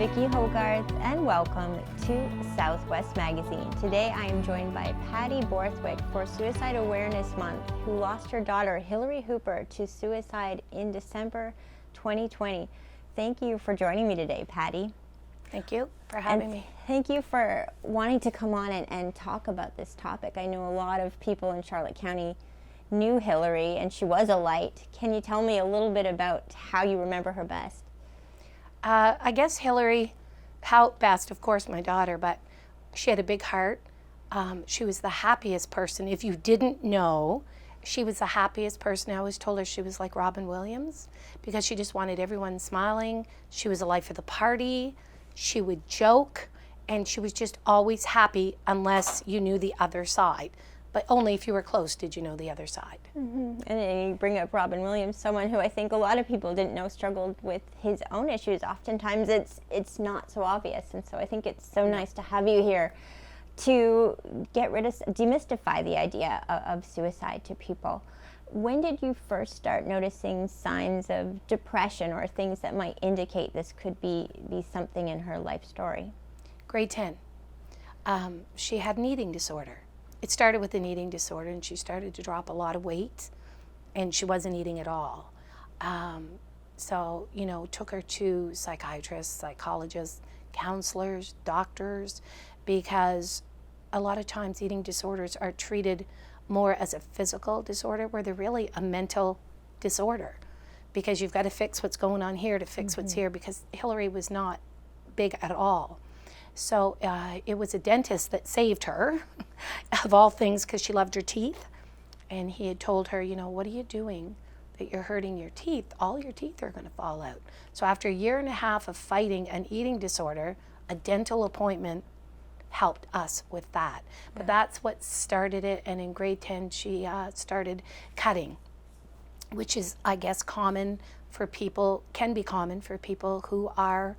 Vicki Hogarth, and welcome to Southwest Magazine. Today I am joined by Patty Borthwick for Suicide Awareness Month, who lost her daughter Hillary Hooper to suicide in December 2020. Thank you for joining me today, Patty. Thank you for having me. Thank you for wanting to come on and talk about this topic. I know a lot of people in Charlotte County knew Hillary, and she was a light. Can you tell me a little bit about how you remember her best? I guess Hillary, how best, of course, my daughter, but she had a big heart. She was the happiest person. If you didn't know, she was the happiest person. I always told her she was like Robin Williams because she just wanted everyone smiling. She was the life of the party. She would joke, and she was just always happy unless you knew the other side. But only if you were close did you know the other side. Mm-hmm. And then you bring up Robin Williams, someone who I think a lot of people didn't know struggled with his own issues. Oftentimes it's not so obvious, and so I think it's so nice to have you here to demystify the idea of suicide to people. When did you first start noticing signs of depression or things that might indicate this could be something in her life story? Grade 10. She had an eating disorder. It started with an eating disorder, and she started to drop a lot of weight, and she wasn't eating at all. So, took her to psychiatrists, psychologists, counselors, doctors, because a lot of times eating disorders are treated more as a physical disorder where they're really a mental disorder, because you've got to fix what's going on here to fix what's here, because Hillary was not big at all. So it was a dentist that saved her, of all things, because she loved her teeth. And he had told her, what are you doing that you're hurting your teeth? All your teeth are going to fall out. So after a year and a half of fighting an eating disorder, a dental appointment helped us with that. But that's what started it. And in grade 10, she started cutting, which is, I guess, can be common for people who are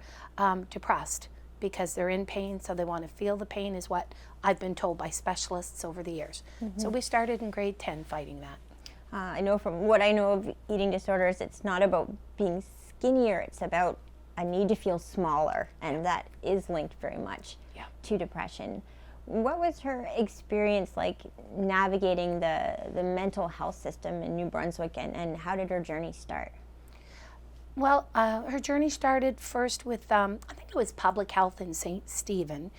depressed, because they're in pain, so they want to feel the pain, is what I've been told by specialists over the years. Mm-hmm. So we started in grade 10 fighting that. I know from what I know of eating disorders, it's not about being skinnier, it's about a need to feel smaller, and that is linked very much to depression. What was her experience like navigating the mental health system in New Brunswick, and how did her journey start? Well, her journey started first with, I think it was public health in St. Stephen,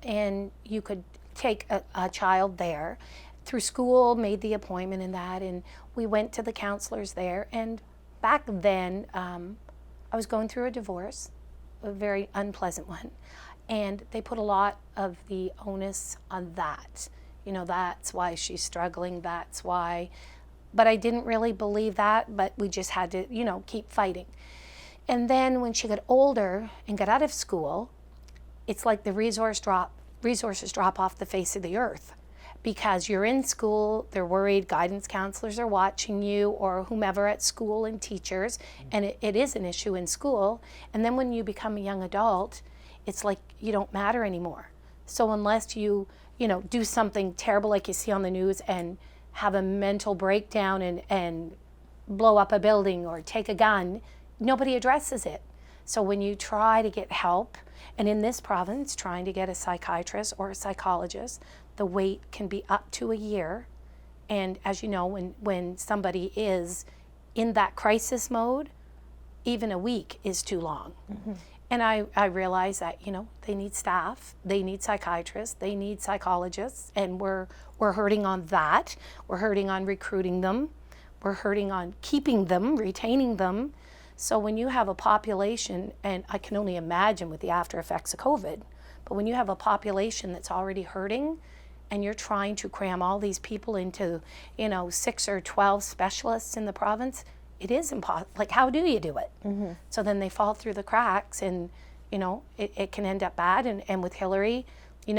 and you could take a child there through school, made the appointment in that, and we went to the counselors there. And back then, I was going through a divorce, a very unpleasant one, and they put a lot of the onus on that. That's why she's struggling, that's why. But I didn't really believe that, but we just had to, keep fighting. And then when she got older and got out of school, it's like the resources drop off the face of the earth, because you're in school, they're worried, guidance counselors are watching you, or whomever at school, and teachers, and it is an issue in school. And then when you become a young adult, it's like you don't matter anymore. So unless you do something terrible like you see on the news and have a mental breakdown and blow up a building or take a gun, nobody addresses it. So when you try to get help, and in this province, trying to get a psychiatrist or a psychologist, the wait can be up to a year. And as you know, when somebody is in that crisis mode, even a week is too long. Mm-hmm. And I realize that, they need staff, they need psychiatrists, they need psychologists, and we're hurting on that. We're hurting on recruiting them. We're hurting on keeping them, retaining them. So when you have a population, and I can only imagine with the after effects of COVID, but when you have a population that's already hurting, and you're trying to cram all these people into, 6 or 12 specialists in the province, it is impossible. Like, how do you do it? Mm-hmm. So then they fall through the cracks, and, it can end up bad. And with Hillary, it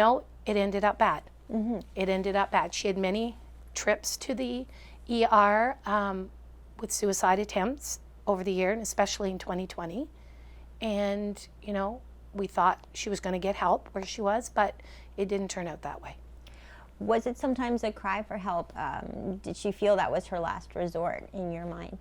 ended up bad. Mm-hmm. It ended up bad. She had many trips to the ER with suicide attempts over the year, and especially in 2020. And, we thought she was going to get help where she was, but it didn't turn out that way. Was it sometimes a cry for help? Did she feel that was her last resort in your mind?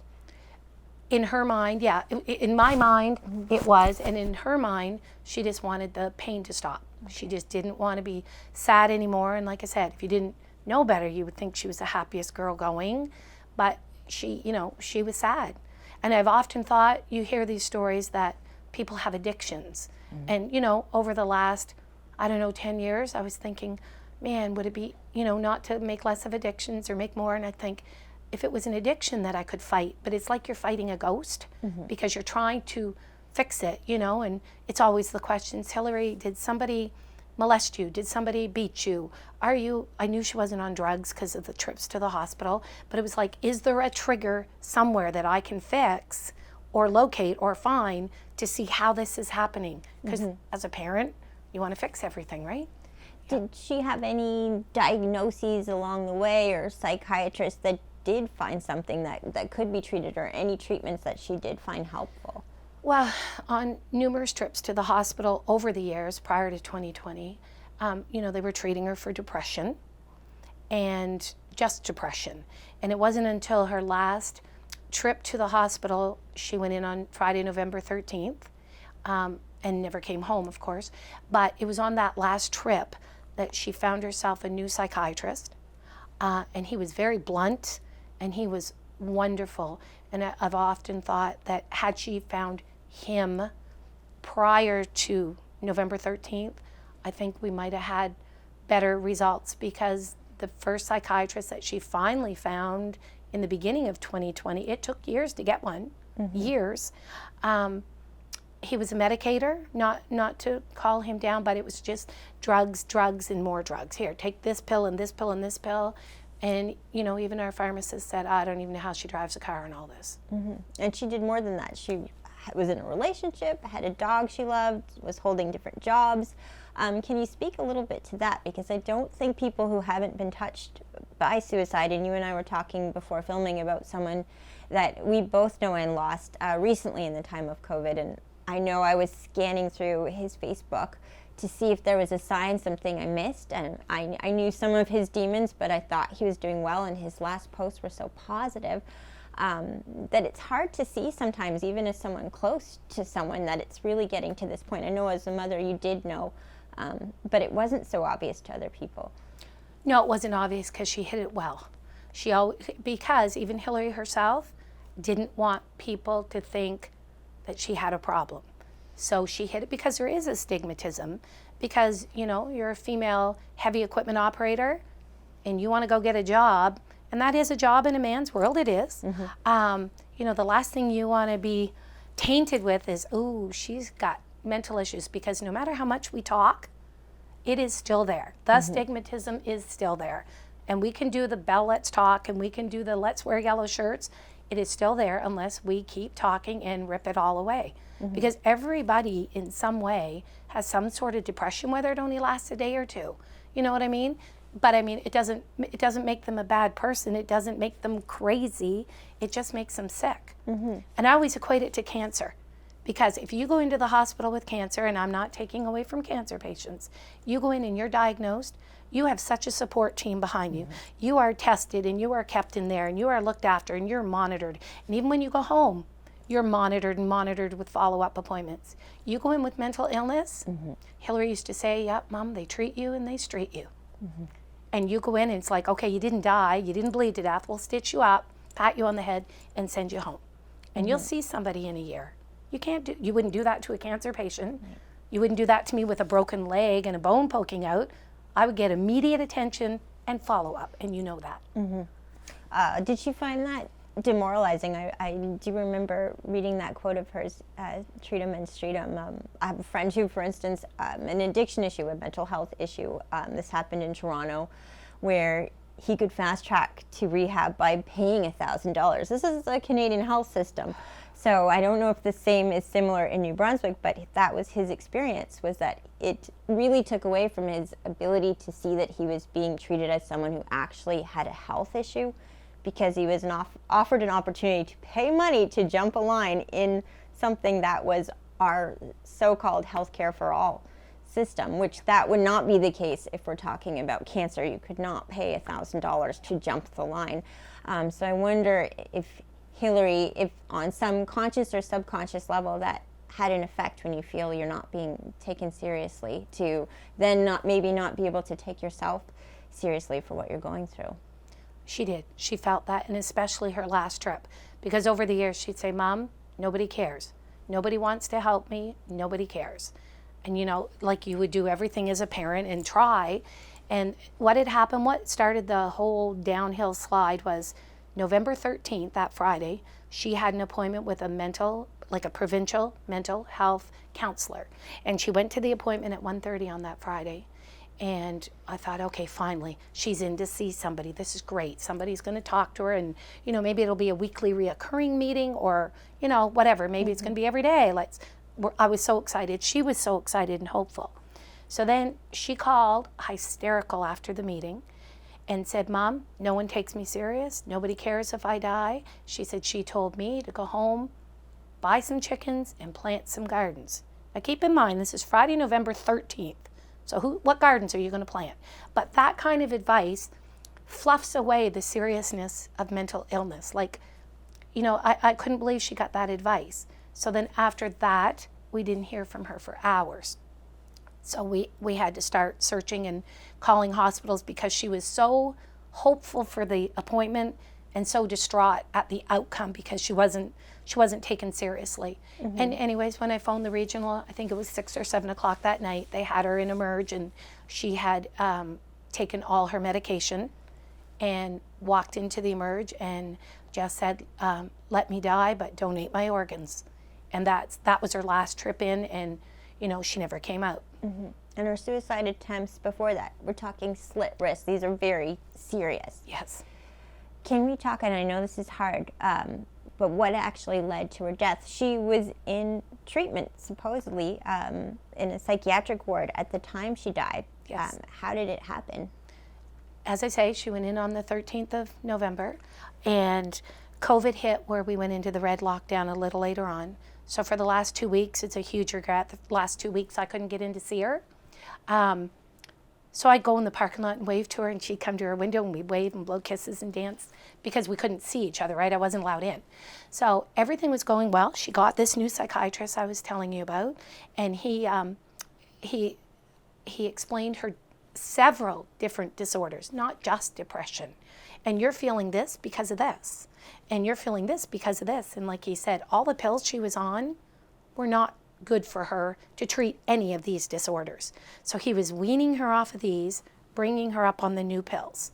In her mind, yeah. In my mind, it was. And in her mind, she just wanted the pain to stop. She just didn't want to be sad anymore. And like I said, if you didn't know better, you would think she was the happiest girl going. But she, she was sad. And I've often thought, you hear these stories that people have addictions. And, over the last, 10 years, I was thinking, man, would it be, not to make less of addictions or make more? And I think, if it was an addiction that I could fight, but it's like you're fighting a ghost because you're trying to fix it, and it's always the questions, Hillary, did somebody molest you? Did somebody beat you? I knew she wasn't on drugs because of the trips to the hospital, but it was like, is there a trigger somewhere that I can fix or locate or find to see how this is happening? Because as a parent, you want to fix everything, right? Did she have any diagnoses along the way, or psychiatrists that did find something that could be treated, or any treatments that she did find helpful? Well, on numerous trips to the hospital over the years prior to 2020, they were treating her for depression, and just depression. And it wasn't until her last trip to the hospital, she went in on Friday, November 13th, and never came home, of course. But it was on that last trip that she found herself a new psychiatrist, and he was very blunt, and he was wonderful. And I've often thought that had she found him prior to November 13th, I think we might have had better results, because the first psychiatrist that she finally found in the beginning of 2020, it took years to get one, years. He was a medicator, not to call him down, but it was just drugs, and more drugs. Here, take this pill and this pill and this pill. And, even our pharmacist said, I don't even know how she drives a car and all this. And she did more than that. She was in a relationship, had a dog she loved, was holding different jobs. Can you speak a little bit to that? Because I don't think people who haven't been touched by suicide, and you and I were talking before filming about someone that we both know and lost recently in the time of COVID. And I know I was scanning through his Facebook to see if there was a sign, something I missed, and I knew some of his demons, but I thought he was doing well, and his last posts were so positive that it's hard to see sometimes, even as someone close to someone, that it's really getting to this point. I know as a mother you did know, but it wasn't so obvious to other people. No, it wasn't obvious because she hid it well. Because even Hillary herself didn't want people to think that she had a problem. So she hid it because there is a stigmatism, because, you're a female heavy equipment operator and you want to go get a job, and that is a job in a man's world, it is. The last thing you want to be tainted with is, ooh, she's got mental issues, because no matter how much we talk, it is still there. The stigmatism is still there. And we can do the Bell Let's Talk, and we can do the Let's Wear Yellow Shirts. It is still there unless we keep talking and rip it all away. Because everybody in some way has some sort of depression, whether it only lasts a day or two. You know what I mean? But I mean, it doesn't make them a bad person. It doesn't make them crazy. It just makes them sick. And I always equate it to cancer. Because if you go into the hospital with cancer, and I'm not taking away from cancer patients, you go in and you're diagnosed, you have such a support team behind you. You are tested, and you are kept in there, and you are looked after, and you're monitored. And even when you go home, you're monitored with follow-up appointments. You go in with mental illness, Hillary used to say, yep, Mom, they treat you and they street you. And you go in and it's like, okay, you didn't die, you didn't bleed to death, we'll stitch you up, pat you on the head, and send you home. And you'll see somebody in a year. You wouldn't do that to a cancer patient. You wouldn't do that to me with a broken leg and a bone poking out. I would get immediate attention and follow-up, and you know that. Did she find that demoralizing? I do remember reading that quote of hers, treat 'em and street 'em. I have a friend who, for instance, an addiction issue, a mental health issue, this happened in Toronto, where he could fast track to rehab by paying $1,000. This is a Canadian health system. So I don't know if the same is similar in New Brunswick, but that was his experience, was that it really took away from his ability to see that he was being treated as someone who actually had a health issue, because he was offered an opportunity to pay money to jump a line in something that was our so-called healthcare for all system, which that would not be the case if we're talking about cancer. You could not pay $1,000 to jump the line. So I wonder if Hillary, if on some conscious or subconscious level that had an effect when you feel you're not being taken seriously, to then maybe not be able to take yourself seriously for what you're going through. She did. She felt that, and especially her last trip. Because over the years, she'd say, Mom, nobody cares. Nobody wants to help me. Nobody cares. And, you know, like you would do everything as a parent and try. And what had happened, what started the whole downhill slide was November 13th, that Friday, she had an appointment with a provincial mental health counselor. And she went to the appointment at 1:30 on that Friday. And I thought, okay, finally, she's in to see somebody. This is great. Somebody's going to talk to her, and, you know, maybe it'll be a weekly reoccurring meeting, or, you know, whatever. Maybe it's going to be every day. I was so excited. She was so excited and hopeful. So then she called, hysterical after the meeting, and said, Mom, no one takes me serious. Nobody cares if I die. She said she told me to go home, buy some chickens, and plant some gardens. Now keep in mind, this is Friday, November 13th. So what gardens are you going to plant? But that kind of advice fluffs away the seriousness of mental illness. Like, you know, I couldn't believe she got that advice. So then after that, we didn't hear from her for hours. So we had to start searching and calling hospitals because she was so hopeful for the appointment and so distraught at the outcome because she wasn't taken seriously. Mm-hmm. And anyways, when I phoned the regional, I think it was 6 or 7 o'clock that night, they had her in Emerge, and she had taken all her medication and walked into the Emerge and just said, let me die, but donate my organs. And that was her last trip in, and, you know, she never came out. Mm-hmm. And her suicide attempts before that, we're talking slit wrists. These are very serious. Yes. Can we talk, and I know this is hard, but what actually led to her death? She was in treatment, supposedly, in a psychiatric ward at the time she died. Yes. How did it happen? As I say, she went in on the 13th of November, and COVID hit where we went into the red lockdown a little later on. So for the last 2 weeks, it's a huge regret. The last 2 weeks, I couldn't get in to see her. So I'd go in the parking lot and wave to her, and she'd come to her window, and we'd wave and blow kisses and dance because we couldn't see each other, right? I wasn't allowed in. So everything was going well. She got this new psychiatrist I was telling you about, and he explained her several different disorders, not just depression. And you're feeling this because of this, and you're feeling this because of this. And like he said, all the pills she was on were not good for her to treat any of these disorders. So he was weaning her off of these, bringing her up on the new pills.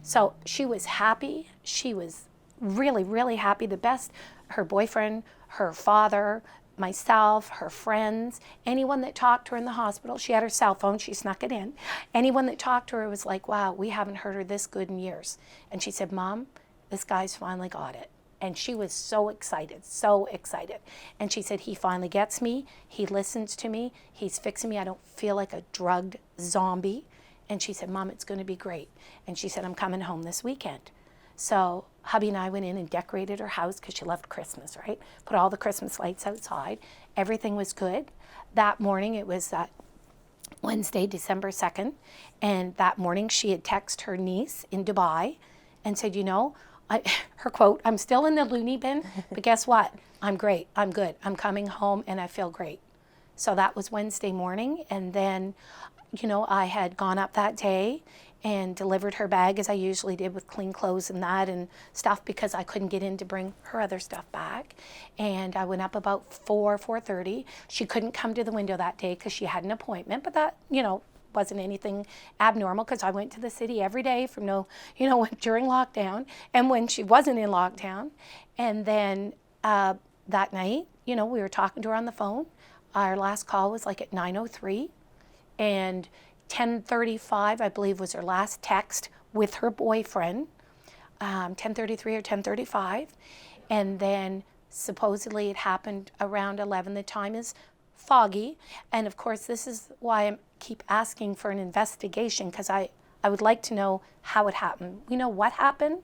So she was happy. She was really, really happy. The best, her boyfriend, her father, myself, her friends, anyone that talked to her in the hospital, she had her cell phone, she snuck it in. Anyone that talked to her was like, wow, we haven't heard her this good in years. And she said, Mom, this guy's finally got it. And she was so excited, so excited. And she said, he finally gets me. He listens to me. He's fixing me. I don't feel like a drugged zombie. And she said, Mom, it's going to be great. And she said, I'm coming home this weekend. So hubby and I went in and decorated her house because she loved Christmas, right? Put all the Christmas lights outside. Everything was good. That morning, it was Wednesday, December 2nd. And that morning, she had texted her niece in Dubai and said, you know, her quote, I'm still in the loony bin, but guess what? I'm great. I'm good. I'm coming home and I feel great. So that was Wednesday morning. And then, you know, I had gone up that day and delivered her bag as I usually did with clean clothes and that and stuff because I couldn't get in to bring her other stuff back. And I went up about 4:30. She couldn't come to the window that day because she had an appointment, but that, you know, wasn't anything abnormal because I went to the city every day from during lockdown and when she wasn't in lockdown. And then that night, you know, we were talking to her on the phone. Our last call was like at 9:03 and 10:35, I believe, was her last text with her boyfriend, 10:33 or 10:35. And then supposedly it happened around 11. The time is foggy. And of course, this is why I keep asking for an investigation because I would like to know how it happened. We know what happened,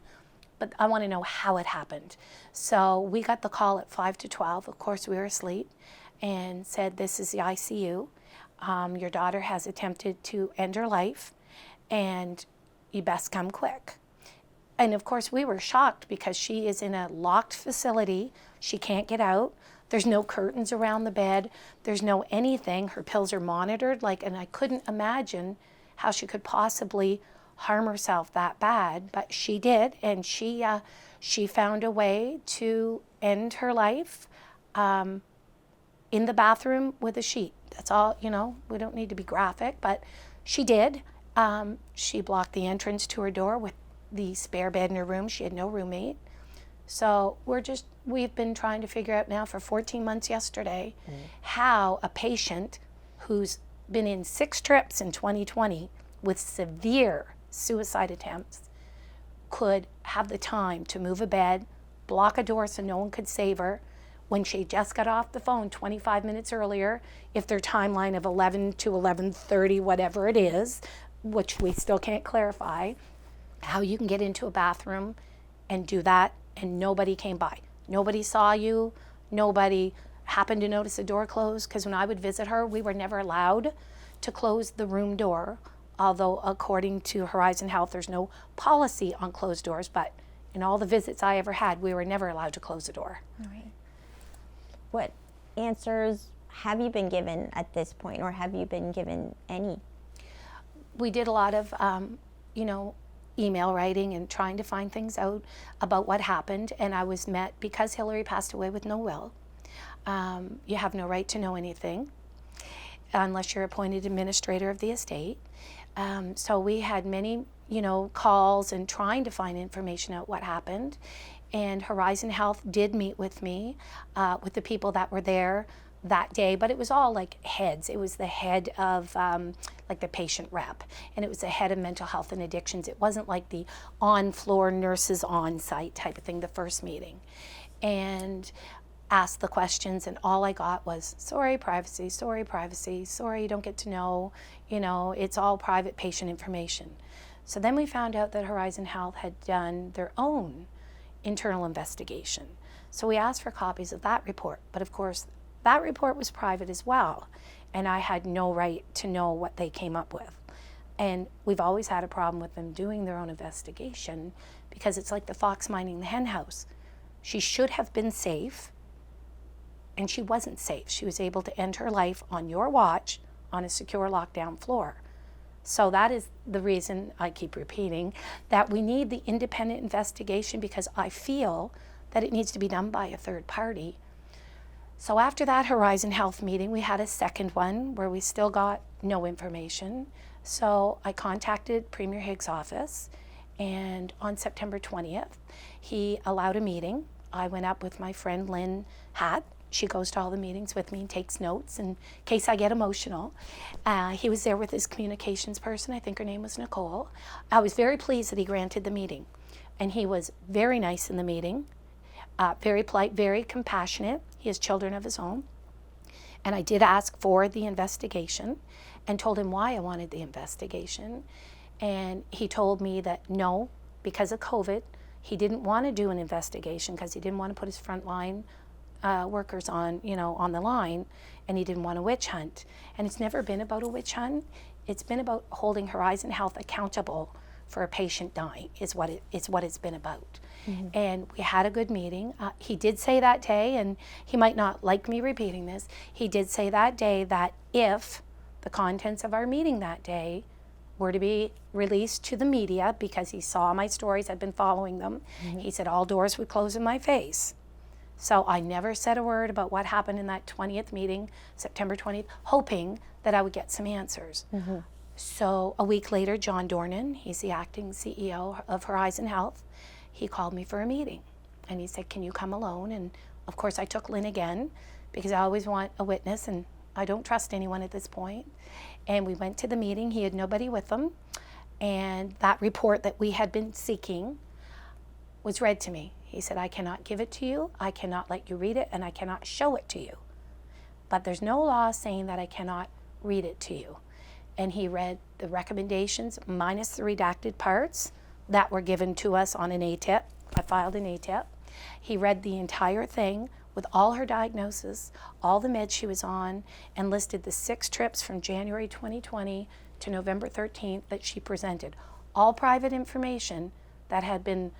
but I want to know how it happened. So we got the call at 5 to 12. Of course, we were asleep and said, this is the ICU. Your daughter has attempted to end her life and you best come quick. And of course we were shocked because she is in a locked facility. She can't get out. There's no curtains around the bed. There's no anything. Her pills are monitored. And I couldn't imagine how she could possibly harm herself that bad, but she did. And she found a way to end her life in the bathroom with a sheet. That's all, we don't need to be graphic, but she did. She blocked the entrance to her door with the spare bed in her room. She had no roommate. So we've been trying to figure out now for 14 months yesterday how a patient who's been in 6 trips in 2020 with severe suicide attempts could have the time to move a bed, block a door so no one could save her, when she just got off the phone 25 minutes earlier, if their timeline of 11 to 11:30, whatever it is, which we still can't clarify, how you can get into a bathroom and do that and nobody came by. Nobody saw you. Nobody happened to notice the door closed, because when I would visit her, we were never allowed to close the room door, although according to Horizon Health, there's no policy on closed doors, but in all the visits I ever had, we were never allowed to close the door. All right. What answers have you been given at this point, or have you been given any? We did a lot of, email writing and trying to find things out about what happened, and I was met, because Hillary passed away with no will. You have no right to know anything unless you're appointed administrator of the estate. So we had many, calls and trying to find information out what happened. And Horizon Health did meet with me, with the people that were there that day, but it was all like heads. It was the head of the patient rep, and it was the head of mental health and addictions. It wasn't like the on-floor nurses on-site type of thing, the first meeting. And asked the questions, and all I got was, sorry, privacy, sorry, you don't get to know, it's all private patient information. So then we found out that Horizon Health had done their own internal investigation. So we asked for copies of that report, but of course that report was private as well, and I had no right to know what they came up with. And we've always had a problem with them doing their own investigation, because it's like the fox minding the hen house. She should have been safe, and she wasn't safe. She was able to end her life on your watch on a secure lockdown floor. So that is the reason I keep repeating that we need the independent investigation, because I feel that it needs to be done by a third party. So after that Horizon Health meeting, we had a second one where we still got no information. So I contacted Premier Higgs' office, and on September 20th, he allowed a meeting. I went up with my friend Lynn Hatt. She goes to all the meetings with me and takes notes in case I get emotional. He was there with his communications person. I think her name was Nicole. I was very pleased that he granted the meeting. And he was very nice in the meeting, very polite, very compassionate. He has children of his own. And I did ask for the investigation and told him why I wanted the investigation. And he told me that no, because of COVID, he didn't want to do an investigation because he didn't want to put his frontline workers on the line, and he didn't want a witch hunt. And it's never been about a witch hunt. It's been about holding Horizon Health accountable for a patient dying is what it's been about. Mm-hmm. And we had a good meeting. He did say that day, and he might not like me repeating this, he did say that day that if the contents of our meeting that day were to be released to the media, because he saw my stories, I'd been following them, mm-hmm. He said all doors would close in my face. So I never said a word about what happened in that 20th meeting, September 20th, hoping that I would get some answers. Mm-hmm. So a week later, John Dornan, he's the acting CEO of Horizon Health, he called me for a meeting. And he said, can you come alone? And of course I took Lynn again, because I always want a witness, and I don't trust anyone at this point. And we went to the meeting. He had nobody with him. And that report that we had been seeking was read to me. He said, I cannot give it to you, I cannot let you read it, and I cannot show it to you. But there's no law saying that I cannot read it to you. And he read the recommendations minus the redacted parts that were given to us on an ATIP. I filed an ATIP. He read the entire thing with all her diagnosis, all the meds she was on, and listed the 6 trips from January 2020 to November 13th that she presented. All private information, that had been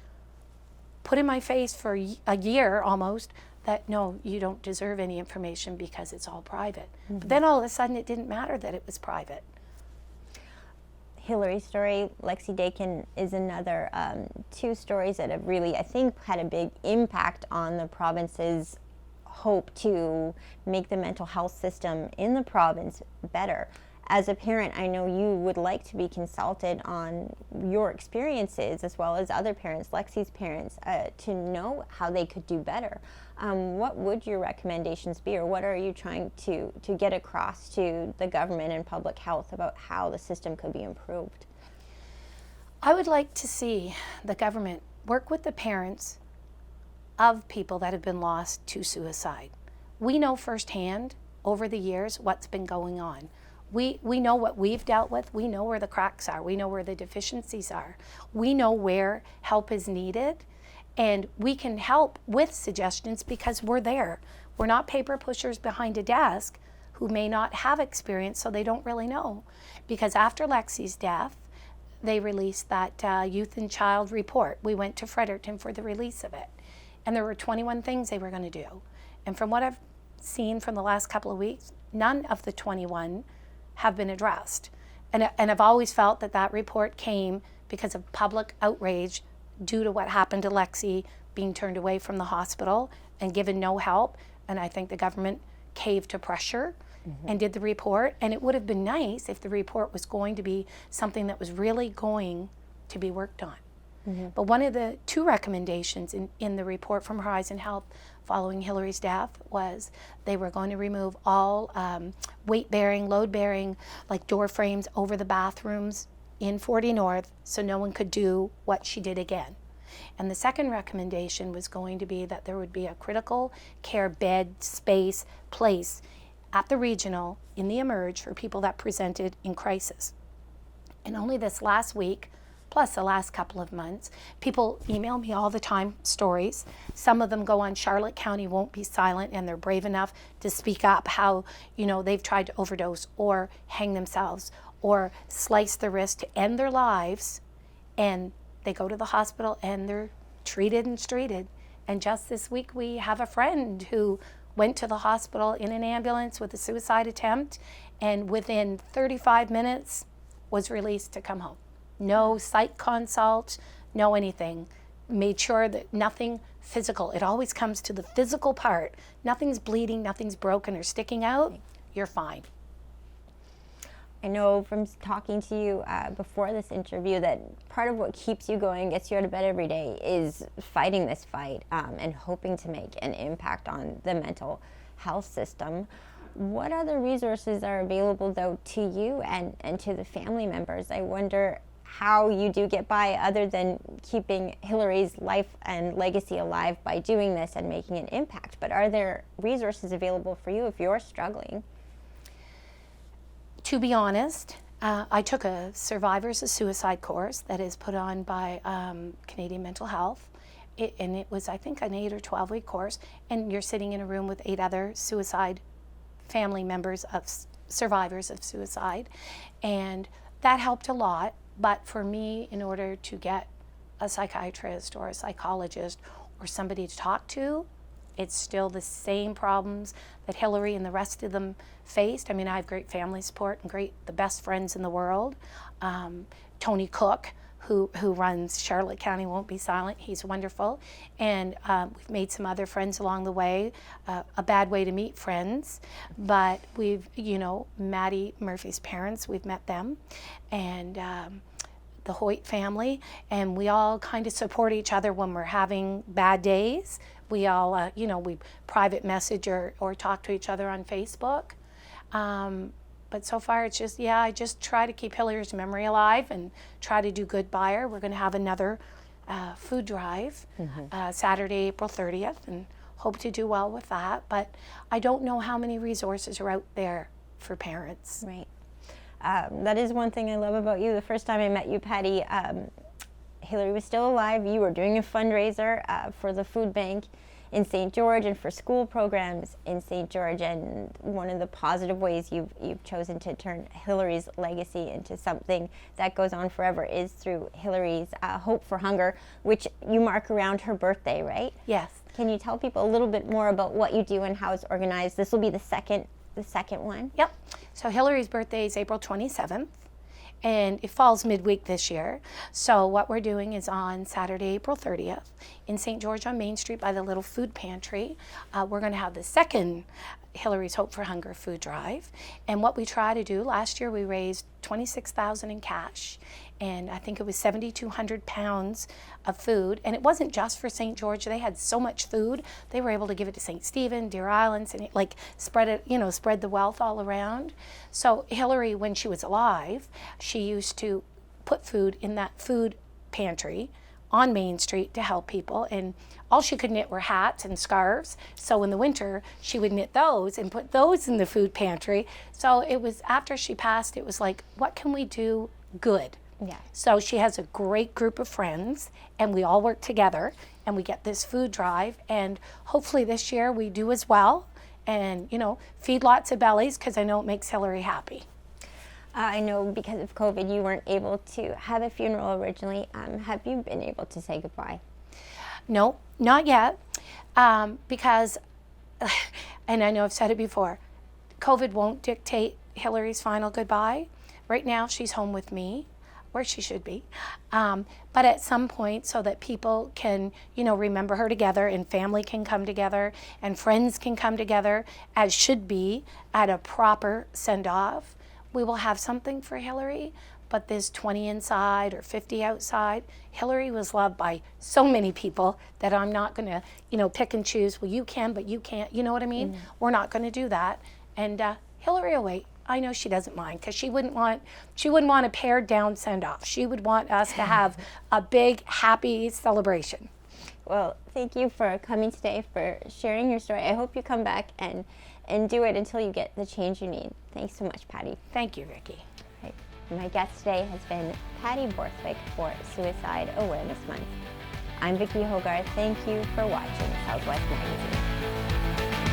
put in my face for a year almost, that no, you don't deserve any information because it's all private. But then all of a sudden it didn't matter that it was private. Hillary's story, Lexi Dakin, is another two stories that have really, I think, had a big impact on the province's hope to make the mental health system in the province better. As a parent, I know you would like to be consulted on your experiences, as well as other parents, Lexi's parents, to know how they could do better. What would your recommendations be, or what are you trying to get across to the government and public health about how the system could be improved? I would like to see the government work with the parents of people that have been lost to suicide. We know firsthand over the years what's been going on. We know what we've dealt with. We know where the cracks are. We know where the deficiencies are. We know where help is needed, and we can help with suggestions because we're there. We're not paper pushers behind a desk who may not have experience, so they don't really know. Because after Lexi's death, they released that youth and child report. We went to Fredericton for the release of it, and there were 21 things they were going to do. And from what I've seen from the last couple of weeks, none of the 21 have been addressed. And I've always felt that that report came because of public outrage due to what happened to Lexi being turned away from the hospital and given no help. And I think the government caved to pressure and did the report. And it would have been nice if the report was going to be something that was really going to be worked on. But one of the two recommendations in the report from Horizon Health following Hillary's death was they were going to remove all weight-bearing, load-bearing, like door frames over the bathrooms in 40 North so no one could do what she did again. And the second recommendation was going to be that there would be a critical care bed space place at the regional in the Emerge for people that presented in crisis. And only this last week, plus the last couple of months, people email me all the time stories. Some of them go on Charlotte County Won't Be Silent, and they're brave enough to speak up how, they've tried to overdose or hang themselves or slice their wrist to end their lives, and they go to the hospital and they're treated and treated. And just this week we have a friend who went to the hospital in an ambulance with a suicide attempt, and within 35 minutes was released to come home. No psych consult, no anything. Made sure that nothing physical. It always comes to the physical part. Nothing's bleeding, nothing's broken or sticking out. You're fine. I know from talking to you before this interview that part of what keeps you going, gets you out of bed every day, is fighting this fight and hoping to make an impact on the mental health system. What other resources are available, though, to you and to the family members? I wonder how you do get by other than keeping Hillary's life and legacy alive by doing this and making an impact. But are there resources available for you if you're struggling? To be honest, I took a Survivors of Suicide course that is put on by Canadian Mental Health. And it was, I think, an 8 or 12-week course. And you're sitting in a room with 8 other suicide family members of survivors of suicide. And that helped a lot. But for me, in order to get a psychiatrist or a psychologist or somebody to talk to, it's still the same problems that Hillary and the rest of them faced. I mean, I have great family support and the best friends in the world. Tony Cook, who runs Charlotte County Won't Be Silent, he's wonderful. And we've made some other friends along the way, a bad way to meet friends. But we've, Maddie Murphy's parents, we've met them. And the Hoyt family, and we all kind of support each other when we're having bad days. We all, we private message or talk to each other on Facebook. But so far it's just, I just try to keep Hillary's memory alive and try to do good by her. We're going to have another food drive Saturday, April 30th, and hope to do well with that. But I don't know how many resources are out there for parents. Right. That is one thing I love about you. The first time I met you, Patty, Hillary was still alive, you were doing a fundraiser for the food bank in St. George and for school programs in St. George, and one of the positive ways you've chosen to turn Hillary's legacy into something that goes on forever is through Hillary's Hope for Hunger, which you mark around her birthday, right? Yes. Can you tell people a little bit more about what you do and how it's organized? This will be the second one. Yep. So Hillary's birthday is April 27th. And it falls midweek this year. So what we're doing is on Saturday, April 30th, in St. George on Main Street by the little food pantry, we're going to have the second Hillary's Hope for Hunger food drive. And what we try to do, last year we raised $26,000 in cash, and I think it was 7,200 pounds of food. And it wasn't just for St. George. They had so much food, they were able to give it to St. Stephen, Deer Islands, and spread it, spread the wealth all around. So Hillary, when she was alive, she used to put food in that food pantry on Main Street to help people, and all she could knit were hats and scarves. So in the winter, she would knit those and put those in the food pantry. So it was, after she passed, it was like, what can we do good? Yeah. So she has a great group of friends, and we all work together, and we get this food drive, and hopefully this year we do as well, and feed lots of bellies, because I know it makes Hillary happy. I know because of COVID you weren't able to have a funeral originally. Have you been able to say goodbye? No, not yet, because, and I know I've said it before, COVID won't dictate Hillary's final goodbye. Right now she's home with me, where she should be, but at some point, so that people can, remember her together, and family can come together, and friends can come together, as should be, at a proper send-off, we will have something for Hillary. But there's 20 inside or 50 outside. Hillary was loved by so many people that I'm not going to, pick and choose. Well, you can, but you can't. You know what I mean? Mm-hmm. We're not going to do that. And Hillary will wait. I know she doesn't mind, because she wouldn't want a pared down send off. She would want us to have a big, happy celebration. Well, thank you for coming today, for sharing your story. I hope you come back and do it until you get the change you need. Thanks so much, Patty. Thank you, Vicki. Right. My guest today has been Patty Borthwick for Suicide Awareness Month. I'm Vicki Hogarth. Thank you for watching Southwest Magazine.